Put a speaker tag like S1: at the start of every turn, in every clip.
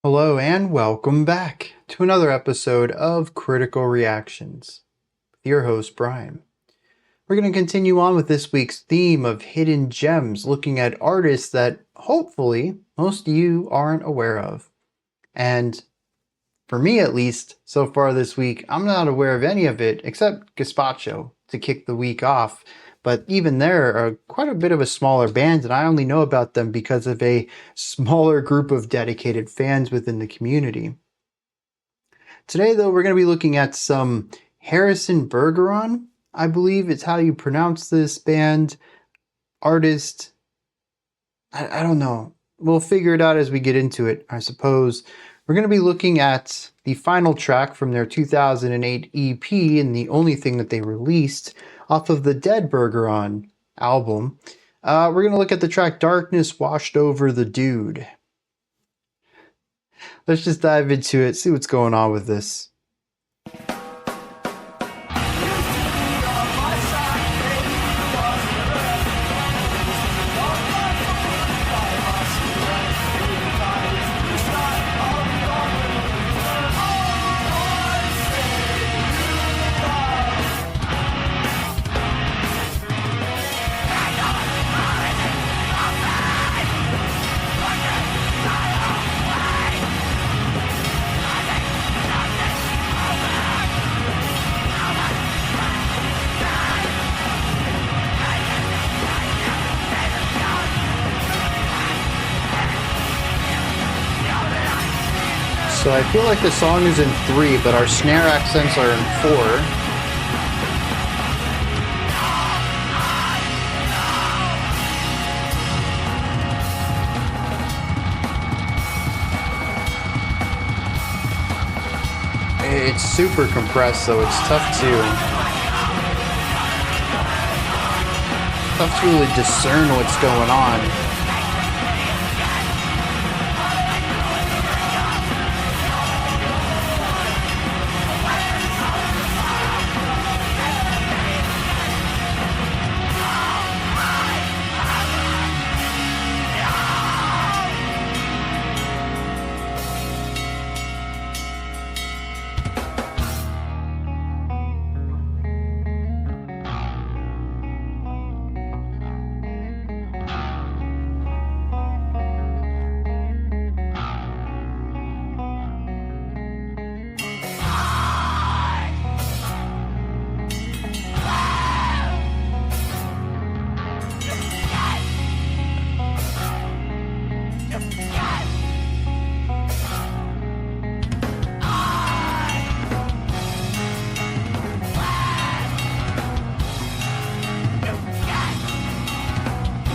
S1: Hello and welcome back to another episode of Critical Reactions with your host, Bryan. We're going to continue on with this week's theme of hidden gems, looking at artists that hopefully most of you aren't aware of. And for me at least, so far this week, I'm not aware of any of it except Gazpacho to kick the week off. But even there are quite a bit of a smaller band, and I only know about them because of a smaller group of dedicated fans within the community. Today, though, we're going to be looking at some Harrison Bergeron, I believe it's how you pronounce this band, artist. I don't know. We'll figure it out as we get into it, I suppose. We're going to be looking at the final track from their 2008 EP and the only thing that they released off of the Dead Bergeron album. We're going to look at the track Darkness Washed Over the Dude. Let's just dive into it, see what's going on with this. So I feel like the song is in 3, but our snare accents are in 4. It's super compressed, so it's tough to really discern what's going on.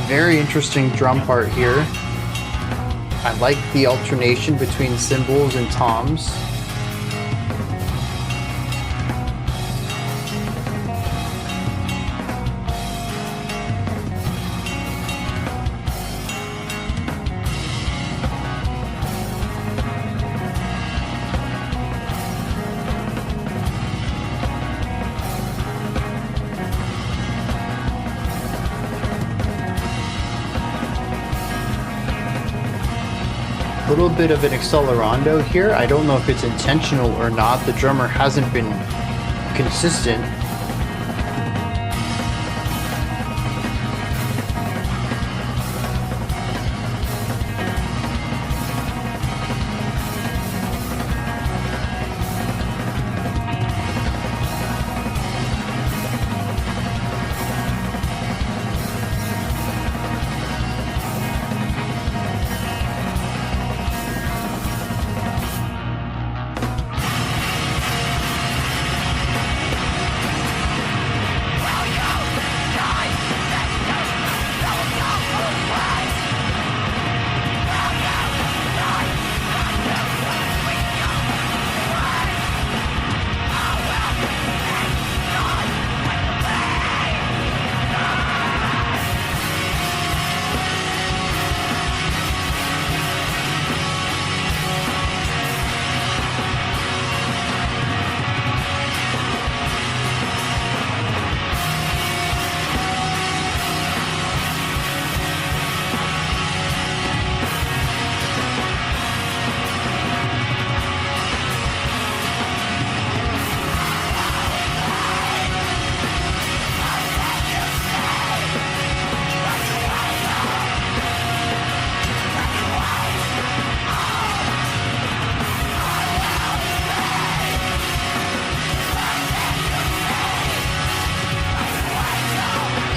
S1: Very interesting drum part here. I like the alternation between cymbals and toms. A little bit of an accelerando here. I don't know if it's intentional or not. The drummer hasn't been consistent.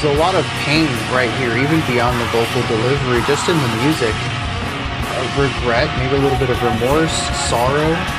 S1: There's a lot of pain right here, even beyond the vocal delivery, just in the music. Regret, maybe a little bit of remorse, sorrow.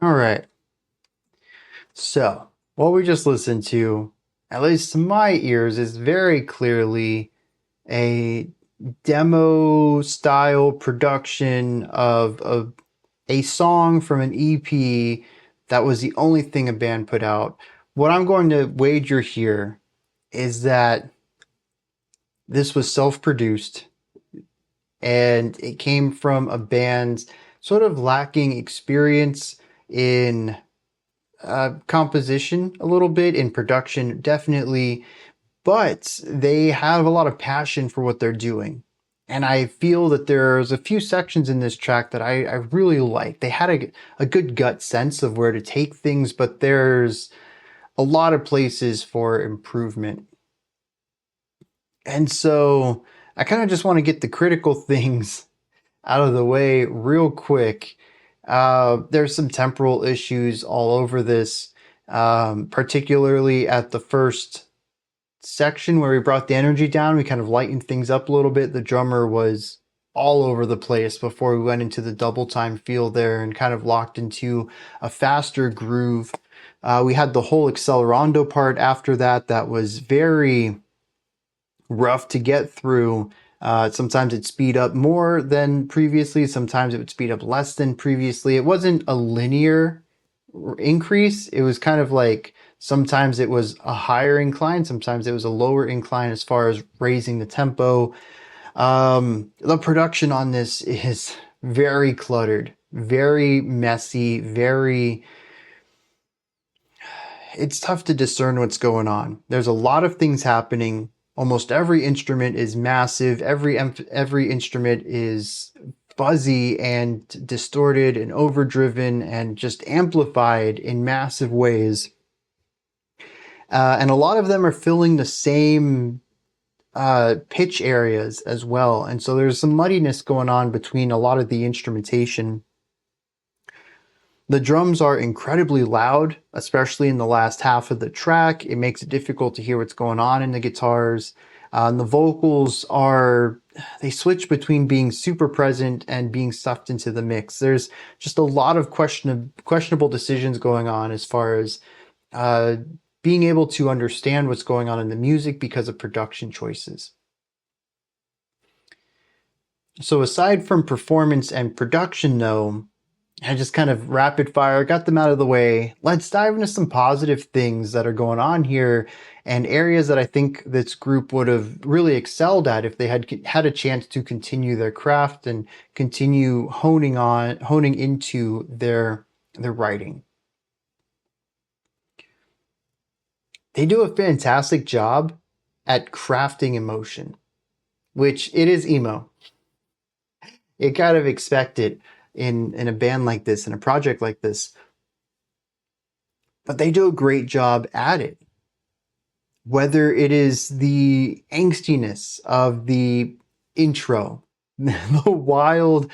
S1: All right. So, what we just listened to, at least to my ears, is very clearly a demo style production of a song from an EP that was the only thing a band put out. What I'm going to wager here is that this was self produced and it came from a band sort of lacking experience in composition a little bit, in production definitely, but they have a lot of passion for what they're doing. And I feel that there's a few sections in this track that I really like. They had a good gut sense of where to take things, but there's a lot of places for improvement. And so I kind of just want to get the critical things out of the way real quick. There's some temporal issues all over this, particularly at the first section where we brought the energy down. We kind of lightened things up a little bit. The drummer was all over the place before we went into the double time feel there and kind of locked into a faster groove. We had the whole accelerando part after that that was very rough to get through. Sometimes it'd speed up more than previously. Sometimes it would speed up less than previously. It wasn't a linear increase. It was kind of like sometimes it was a higher incline. Sometimes it was a lower incline as far as raising the tempo. The production on this is very cluttered, very messy, it's tough to discern what's going on. There's a lot of things happening. Almost every instrument is massive. Every instrument is fuzzy and distorted and overdriven and just amplified in massive ways. And a lot of them are filling the same pitch areas as well. And so there's some muddiness going on between a lot of the instrumentation. The drums are incredibly loud, especially in the last half of the track. It makes it difficult to hear what's going on in the guitars. And the vocals they switch between being super present and being stuffed into the mix. There's just a lot of questionable decisions going on as far as being able to understand what's going on in the music because of production choices. So aside from performance and production though, I just kind of rapid fire got them out of the way. Let's dive into some positive things that are going on here and areas that I think this group would have really excelled at if they had a chance to continue their craft and continue honing into their writing. They do a fantastic job at crafting emotion, which it is emo. You kind of expect it in a band like this, in a project like this. But they do a great job at it. Whether it is the angstiness of the intro, the wild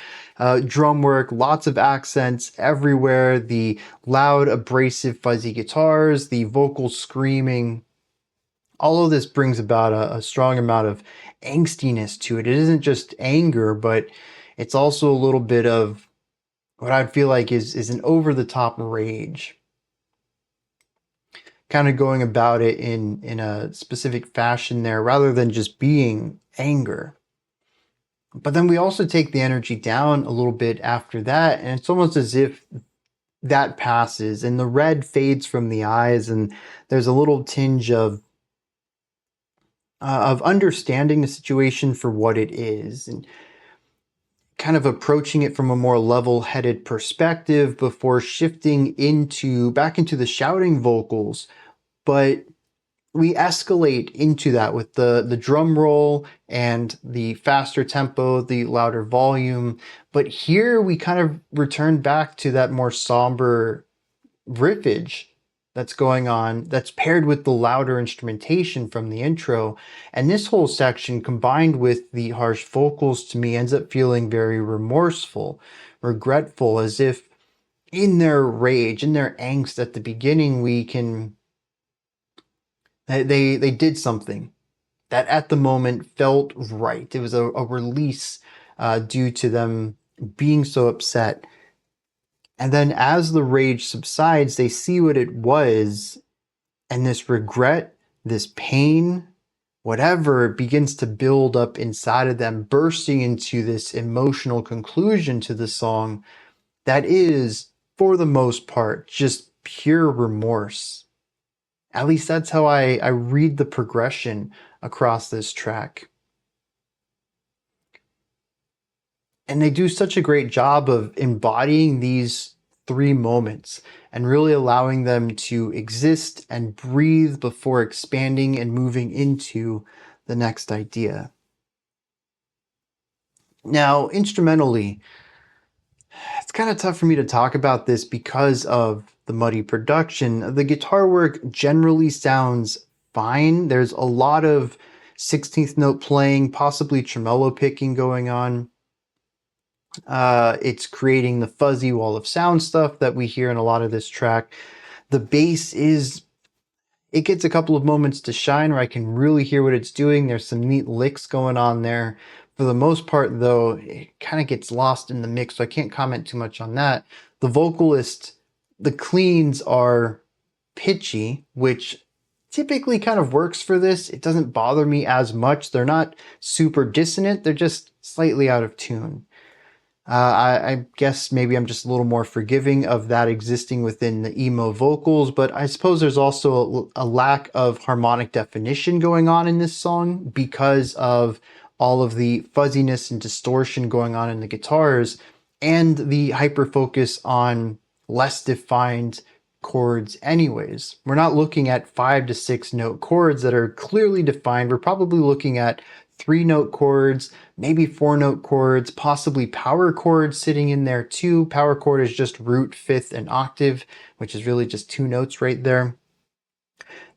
S1: drum work, lots of accents everywhere, the loud, abrasive, fuzzy guitars, the vocal screaming, all of this brings about a strong amount of angstiness to it. It isn't just anger, but it's also a little bit of what I feel like is an over-the-top rage. kind of going about it in a specific fashion there rather than just being anger. But then we also take the energy down a little bit after that, and it's almost as if that passes and the red fades from the eyes, and there's a little tinge of understanding the situation for what it is and kind of approaching it from a more level-headed perspective before shifting back into the shouting vocals. But we escalate into that with the drum roll and the faster tempo, the louder volume. But here we kind of return back to that more somber riffage that's going on, that's paired with the louder instrumentation from the intro. And this whole section, combined with the harsh vocals, to me ends up feeling very remorseful, regretful, as if in their rage, in their angst at the beginning, they did something that at the moment felt right. It was a release due to them being so upset. And then as the rage subsides, they see what it was, and this regret, this pain, whatever, begins to build up inside of them, bursting into this emotional conclusion to the song that is, for the most part, just pure remorse. At least that's how I read the progression across this track. And they do such a great job of embodying these three moments and really allowing them to exist and breathe before expanding and moving into the next idea. Now, instrumentally, it's kind of tough for me to talk about this because of the muddy production. The guitar work generally sounds fine. There's a lot of 16th note playing, possibly tremolo picking going on. It's creating the fuzzy wall of sound stuff that we hear in a lot of this track. The bass it gets a couple of moments to shine where I can really hear what it's doing. There's some neat licks going on there. For the most part, though, it kind of gets lost in the mix, so I can't comment too much on that. The vocalist, the cleans are pitchy, which typically kind of works for this. It doesn't bother me as much. They're not super dissonant. They're just slightly out of tune. I guess maybe I'm just a little more forgiving of that existing within the emo vocals, but I suppose there's also a lack of harmonic definition going on in this song because of all of the fuzziness and distortion going on in the guitars and the hyper focus on less defined chords anyways. We're not looking at 5 to 6 note chords that are clearly defined. We're probably looking at 3 note chords, maybe 4 note chords, possibly power chords sitting in there too. Power chord is just root, fifth, and octave, which is really just 2 notes right there.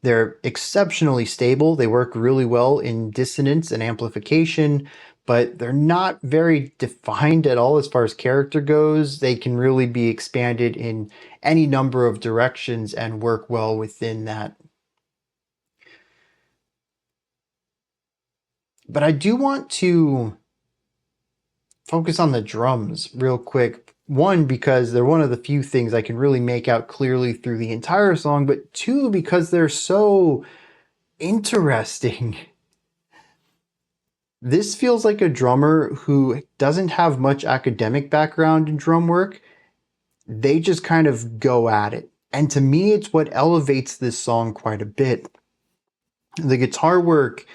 S1: They're exceptionally stable. They work really well in dissonance and amplification, but they're not very defined at all as far as character goes. They can really be expanded in any number of directions and work well within that. But I do want to focus on the drums real quick. One, because they're one of the few things I can really make out clearly through the entire song, but two, because they're so interesting. This feels like a drummer who doesn't have much academic background in drum work. They just kind of go at it. And to me, it's what elevates this song quite a bit. The guitar work,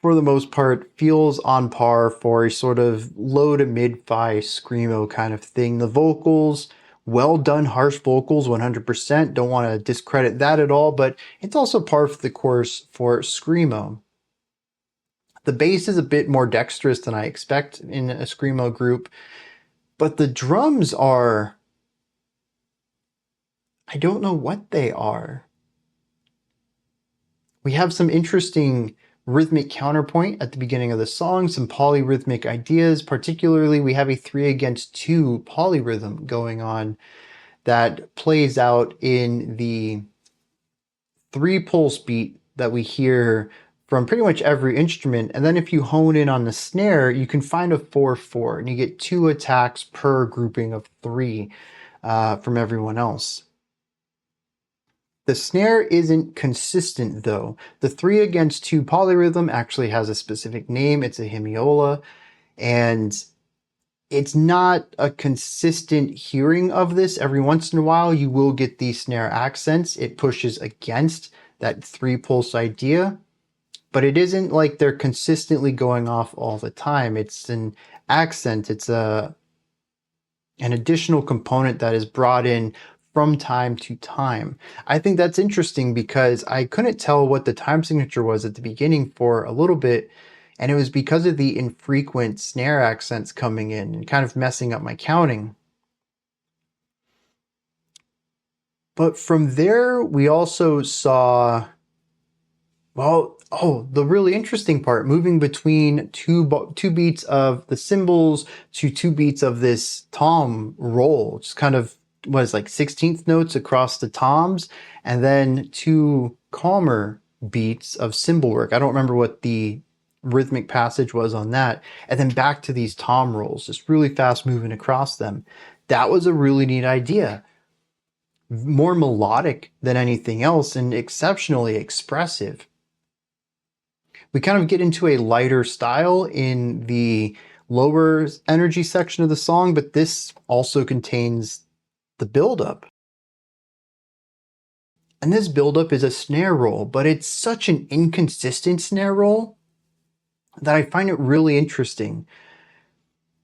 S1: for the most part, feels on par for a sort of low to mid-fi Screamo kind of thing. The vocals, well done harsh vocals, 100%. Don't want to discredit that at all, but it's also par for the course for Screamo. The bass is a bit more dexterous than I expect in a Screamo group, but the drums are... I don't know what they are. We have some interesting rhythmic counterpoint at the beginning of the song, some polyrhythmic ideas. Particularly, we have a 3-against-2 polyrhythm going on that plays out in the 3-pulse beat that we hear from pretty much every instrument. And then if you hone in on the snare, you can find a 4/4, and you get 2 attacks per grouping of 3 from everyone else. The snare isn't consistent though. The 3 against 2 polyrhythm actually has a specific name. It's a hemiola, and it's not a consistent hearing of this. Every once in a while, you will get these snare accents. It pushes against that 3 pulse idea, but it isn't like they're consistently going off all the time. It's an accent. It's an additional component that is brought in from time to time. I think that's interesting because I couldn't tell what the time signature was at the beginning for a little bit, and it was because of the infrequent snare accents coming in and kind of messing up my counting. But from there, we also saw, well, oh, the really interesting part, moving between two beats of the cymbals to 2 beats of this tom roll, just kind of was like 16th notes across the toms, and then 2 calmer beats of cymbal work. I don't remember what the rhythmic passage was on that, and then back to these tom rolls, just really fast moving across them. That was a really neat idea. More melodic than anything else and exceptionally expressive. We kind of get into a lighter style in the lower energy section of the song, but this also contains the buildup. And this buildup is a snare roll, but it's such an inconsistent snare roll that I find it really interesting.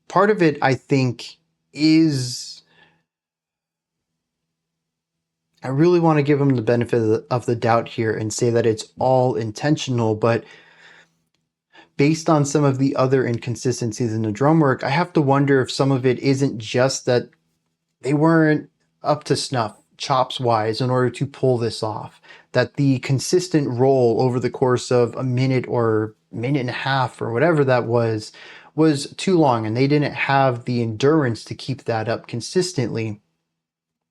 S1: Part of it, I think, is I really want to give him the benefit of the doubt here and say that it's all intentional, but based on some of the other inconsistencies in the drum work, I have to wonder if some of it isn't just that they weren't up to snuff, chops wise, in order to pull this off. That the consistent roll over the course of a minute or minute and a half or whatever that was too long, and they didn't have the endurance to keep that up consistently.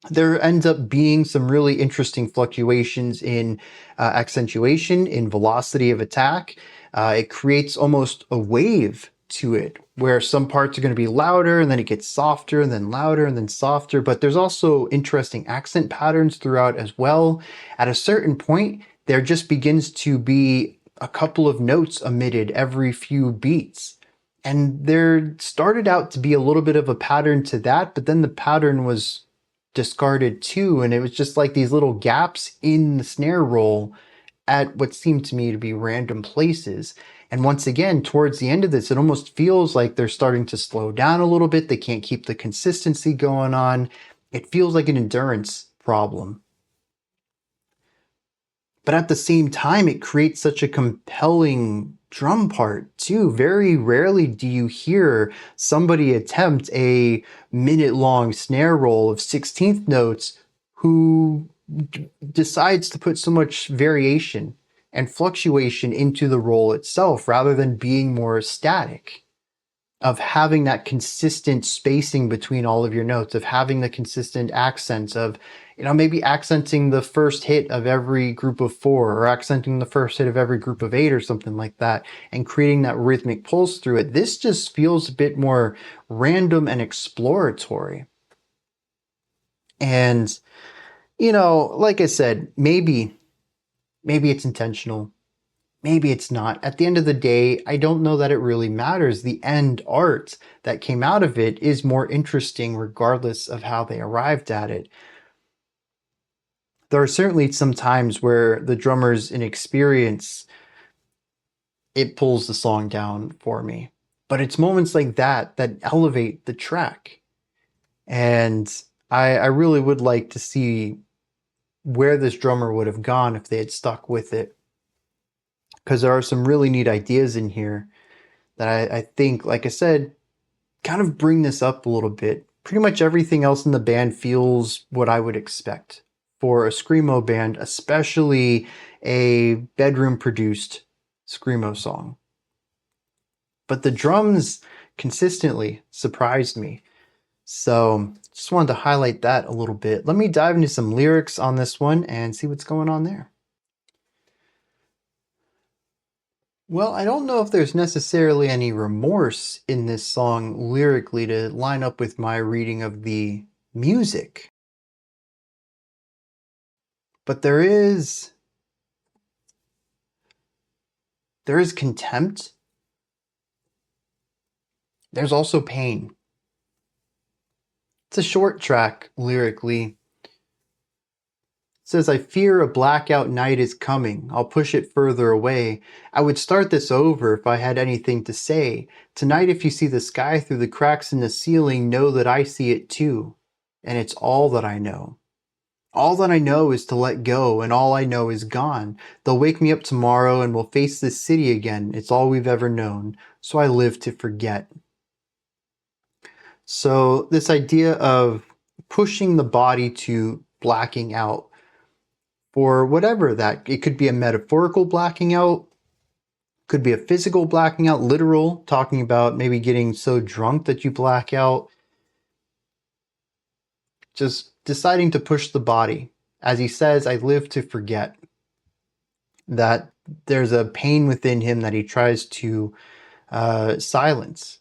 S1: There ends up being some really interesting fluctuations in accentuation, in velocity of attack. It creates almost a wave to it where some parts are going to be louder and then it gets softer and then louder and then softer. But there's also interesting accent patterns throughout as well. At a certain point, there just begins to be a couple of notes emitted every few beats. And there started out to be a little bit of a pattern to that, but then the pattern was discarded too, and it was just like these little gaps in the snare roll at what seemed to me to be random places. And once again, towards the end of this, it almost feels like they're starting to slow down a little bit. They can't keep the consistency going on. It feels like an endurance problem. But at the same time, it creates such a compelling drum part too. Very rarely do you hear somebody attempt a minute-long snare roll of 16th notes who decides to put so much variation and fluctuation into the roll itself rather than being more static, of having that consistent spacing between all of your notes, of having the consistent accents, of, you know, maybe accenting the first hit of every group of 4 or accenting the first hit of every group of 8 or something like that, and creating that rhythmic pulse through it. This just feels a bit more random and exploratory. And, you know, like I said, maybe it's intentional. Maybe it's not. At the end of the day, I don't know that it really matters. The end art that came out of it is more interesting regardless of how they arrived at it. There are certainly some times where the drummer's inexperience, it pulls the song down for me. But it's moments like that that elevate the track. And I really would like to see where this drummer would have gone if they had stuck with it. Because there are some really neat ideas in here that I think, like I said, kind of bring this up a little bit. Pretty much everything else in the band feels what I would expect for a Screamo band, especially a bedroom-produced Screamo song. But the drums consistently surprised me. So just wanted to highlight that a little bit. Let me dive into some lyrics on this one and see what's going on there. Well, I don't know if there's necessarily any remorse in this song lyrically to line up with my reading of the music. But there is contempt. There's also pain. It's a short track lyrically. It says, I fear a blackout night is coming. I'll push it further away. I would start this over if I had anything to say. Tonight, if you see the sky through the cracks in the ceiling, know that I see it too. And it's all that I know. All that I know is to let go, and all I know is gone. They'll wake me up tomorrow and we'll face this city again. It's all we've ever known. So I live to forget. So this idea of pushing the body to blacking out for whatever that, it could be a metaphorical blacking out, could be a physical blacking out, literal, talking about maybe getting so drunk that you black out. Just deciding to push the body. As he says, I live to forget. That there's a pain within him that he tries to silence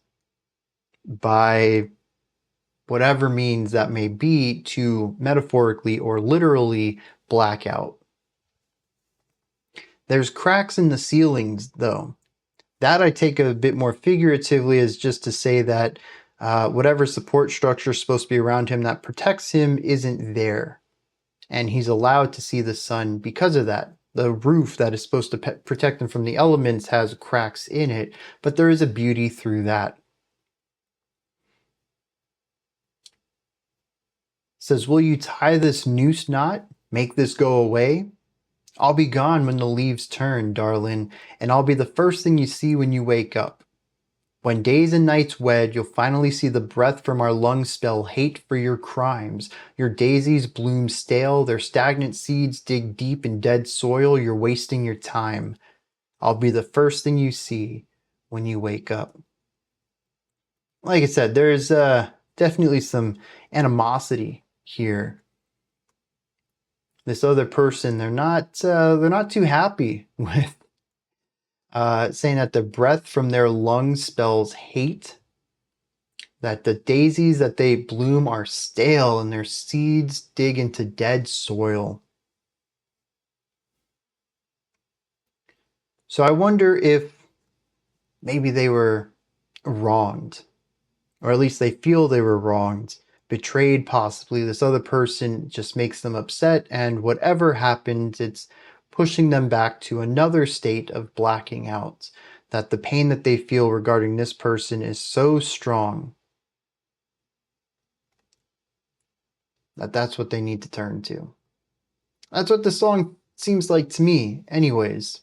S1: by whatever means that may be, to metaphorically or literally black out. There's cracks in the ceilings, though. That I take a bit more figuratively as just to say that whatever support structure is supposed to be around him that protects him isn't there. And he's allowed to see the sun because of that. The roof that is supposed to protect him from the elements has cracks in it, but there is a beauty through that. Says, will you tie this noose knot? Make this go away? I'll be gone when the leaves turn, darling, and I'll be the first thing you see when you wake up. When days and nights wed, you'll finally see the breath from our lungs spell hate for your crimes. Your daisies bloom stale, their stagnant seeds dig deep in dead soil. You're wasting your time. I'll be the first thing you see when you wake up. Like I said, there's definitely some animosity here. This other person, they're not too happy with saying that the breath from their lungs spells hate, that the daisies that they bloom are stale and their seeds dig into dead soil. So I wonder if maybe they were wronged, or at least they feel they were wronged, betrayed possibly. This other person just makes them upset, and whatever happened, it's pushing them back to another state of blacking out. That the pain that they feel regarding this person is so strong that that's what they need to turn to. That's what the song seems like to me, anyways.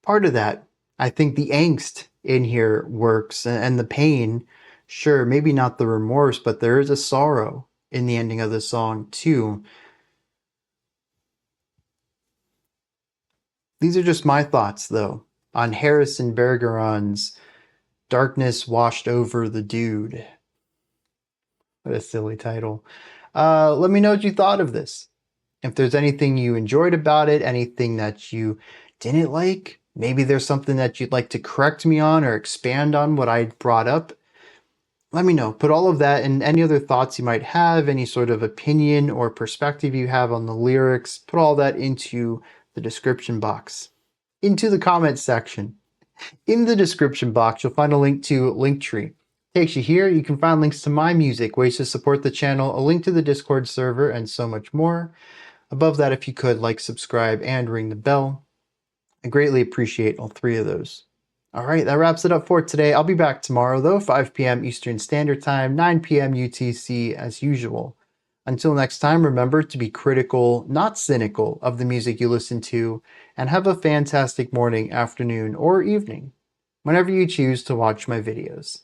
S1: Part of that, I think the angst in here works, and the pain, sure, maybe not the remorse, but there is a sorrow in the ending of the song too. These are just my thoughts, though, on Harrison Bergeron's Darkness Washed Over the Dude. What a silly title. Let me know what you thought of this. If there's anything you enjoyed about it, anything that you didn't like, maybe there's something that you'd like to correct me on or expand on what I brought up, let me know. Put all of that and any other thoughts you might have, any sort of opinion or perspective you have on the lyrics, put all that into the description box, into the comments section. In the description box, you'll find a link to Linktree. Takes you here. You can find links to my music, ways to support the channel, a link to the Discord server, and so much more. Above that, if you could, like, subscribe, and ring the bell. I greatly appreciate all three of those. All right, that wraps it up for today. I'll be back tomorrow, though, 5 p.m. Eastern Standard Time, 9 p.m. UTC, as usual. Until next time, remember to be critical, not cynical, of the music you listen to, and have a fantastic morning, afternoon, or evening, whenever you choose to watch my videos.